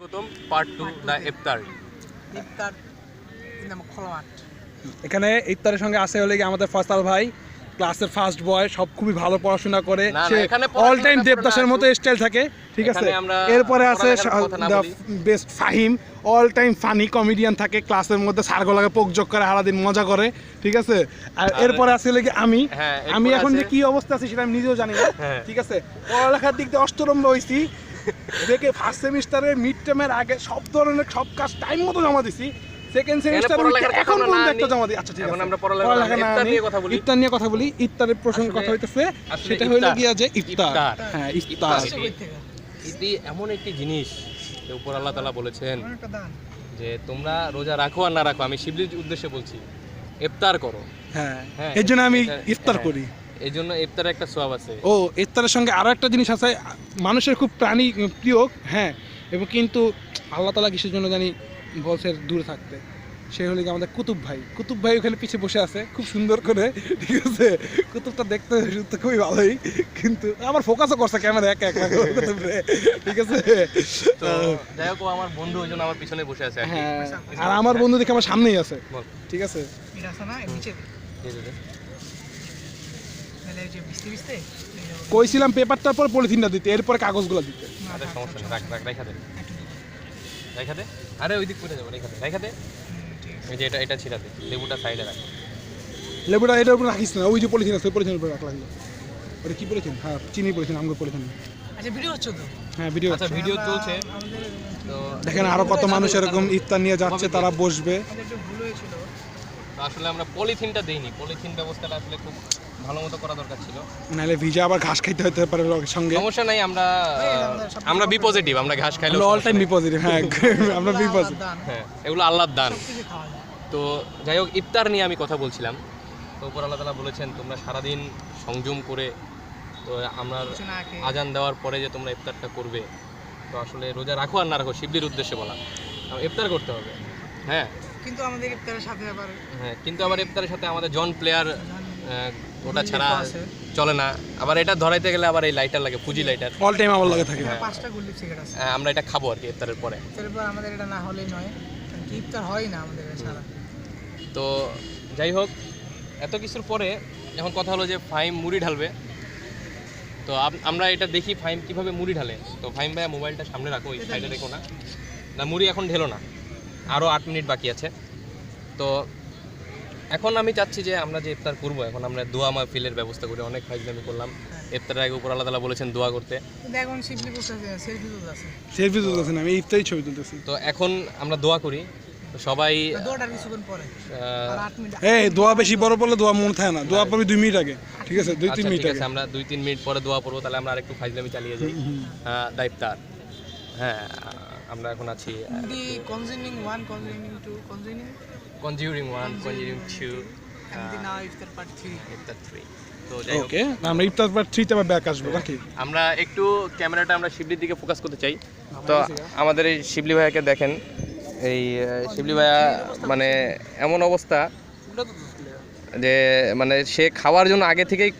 প্রথম part 2 the iftar in the খোলামাঠ। এখানে ইফতারের সঙ্গে আছে হলে আমাদের ফয়সাল ভাই, ক্লাসের ফার্স্ট বয়, সব খুবই ভালো পড়াশোনা করে, সে অল টাইম দেবদাসের মতো স্টাইল থাকে, ঠিক আছে। এরপরে আছে the best Fahim, all time funny comedian থাকে, ক্লাসের মধ্যে সারগোলাকে পোকজোক করে সারাদিন মজা করে, ঠিক আছে। আর এরপরে আছে হলে আমি এখন যে কি অবস্থা আছে সেটা আমি নিজেও জানি না, ঠিক আছে। পড়ালেখার দিক দিয়ে অষ্টরম্ভ হয়েছি দেখে ফার্স্ট সেমিস্টারে মিড টার্মের আগে সব ধরনের সব কাজ টাইম মতো জমা দিছি। সেকেন্ড সেমিস্টার এখন পর্যন্ত একটা জমা দিই। আচ্ছা ঠিক আছে, এখন আমরা পড়ালেখা নিয়ে কথা বলি। ইফতার নিয়ে কথা বলি। ইফতারের প্রসঙ্গ কথা হইতেছে, সেটা হইলো গিয়া যে ইফতার। হ্যাঁ, ইফতার এটি এমন একটি জিনিস যে উপর আল্লাহ তাআলা বলেছেন যে তোমরা রোজা রাখো আর না রাখো, আমি শিবলির উদ্দেশ্যে বলছি, ইফতার করো। হ্যাঁ, এর জন্য আমি ইফতার করি, এই জন্য ইফতারের একটা সওয়াব আছে। ও ইফতারের সঙ্গে আরো একটা জিনিস আছে, মানুষের খুব প্রিয়, হ্যাঁ, এবং কিন্তু আল্লাহ তাআলা কিসের জন্য জানি বলছে দূরে থাকতে। সে হলে কি আমাদের কুতুব ভাই ওখানে পিছিয়ে বসে আছে খুব সুন্দর করে, ঠিক আছে। কুতুবটা দেখতে খুবই ভালোই, কিন্তু আমার ফোকাসও করছে ক্যামেরা একা ঠিক আছে। তো যাই হোক, আমার বন্ধু ওই জন্য আমার পিছনে বসে আছে। হ্যাঁ, আর আমার বন্ধু দেখে আমার সামনেই আছে, ঠিক আছে। কইছিলাম পেপারটার পর পলিথিনটা দিতে, এরপরে কাগজগুলো দিতে। আরে সমস্যা নেই, রাখা দে। আরে ওই দিক পড়ে যাবো, রাখা দে। এই যে এটা ছিড়া দে, লেবুটা সাইডে রাখ। লেবুটা এটার উপর রাখিস না, ওই যে পলিথিন আছে ওই পলিথিনের উপর রাখ লাগলো। ওটা কি পলিথিন? হ্যাঁ, চিনি পলিথিন, আমগুলো পলিথিন। আচ্ছা ভিডিও হচ্ছে তো? হ্যাঁ, ভিডিও। আচ্ছা, ভিডিও চলছে। তো দেখেন আরো কত মানুষ এরকম ইফতার নিয়ে যাচ্ছে, তারা বসবে। ভুল হয়েছিল, আসলে আমরা পলিথিনটা দেইনি, পলিথিন ব্যবস্থাটা আসলে খুব ভালো মতো করা দরকার ছিল, নাহলে ভিজা আবার ঘাস খাইতে হতে পারে সঙ্গে। সমস্যা নাই, আমরা বি পজিটিভ, আমরা ঘাস খাইলে অল টাইম বি পজিটিভ। হ্যাঁ, আমরা বি পজিটিভ। হ্যাঁ, এগুলো আল্লাহর দান। তো যাই হোক, ইফতার নিয়ে আমি কথা বলছিলাম। তো উপর আল্লাহ তাআলা বলেছেন তোমরা সারাদিন সংযম করে, তো আমার আজান দেওয়ার পরে যে তোমরা ইফতারটা করবে, তো আসলে রোজা রাখো আর না রাখো শিবলির উদ্দেশ্যে বলা, ইফতার করতে হবে। হ্যাঁ, কিন্তু আমাদের ইফতারের সাথে আবার ইফতারের সাথে আমাদের জন প্লেয়ার, ওটা ছাড়া চলে না। আবার এটা ধরাইতে গেলে আবার এই লাইটার লাগে, ফুজি লাইটার, অল টাইম আমার লাগে থাকে। 5টা গুলি সিগারেট আছে, আমরা এটা খাবো আর কি ইফতারের পরে। তারপর আমাদের এটা না হলেই নয়, কারণ কি ইফতার হয় না আমাদের সারা। তো যাই হোক, এত কিছুর পরে এখন কথা হলো যে ফাহিম মুড়ি ঢালবে। তো আমরা এটা দেখি ফাহিম কিভাবে মুড়ি ঢালে। তো ফাহিম ভাইয়া মোবাইলটা সামনে রাখো, ওই সাইডে রেখো না, মুড়ি এখন ঢেলো না, আরও 8 মিনিট বাকি আছে। তো এখন আমি চাচ্ছি যে আমরা যে ইফতার করবো, এখন আমরা দোয়া মাহফিলের ব্যবস্থা করি। অনেক ফাইজলামি করলাম, ইফতারের আগে উপর আল্লাহ তাআলা বলেছেন দোয়া করতে। এখন শিবলি বসেছে, সেলফি তুলতেছে না, আমি ইফতারি ছবি তুলতেছি। তো এখন আমরা দোয়া করি, তো সবাই দোয়াটার কিছুক্ষণ পরে, আর 8 মিনিট। এই দোয়া বেশি বড় বললে দোয়া মনে থাকে না, দোয়া পড়বি 2 মিনিট আগে, ঠিক আছে, 2-3 মিনিট আগে। আমরা 2-3 মিনিট পরে দোয়া পড়বো, তাহলে আমরা আরেকটু ফাইজলামি চালিয়ে যাই। দা ইফতার, হ্যাঁ, আমরা এখন আছি the consuming 1, consuming 2, conjuring 1, conjuring 2, and the now iftar part 3, iftar 3। তো যাই হোক, ওকে, আমরা ইফতার পার্ট 3 তে আবার ব্যাক আসবো নাকি? আমরা একটু ক্যামেরাটা আমরা শিবলির দিকে ফোকাস করতে চাই। তো আমাদের এই শিবলি ভাইয়াকে দেখেন, এই শিবলি ভাইয়া মানে এমন অবস্থা যে মানে সে খাওয়ার জন্য আগে থেকেই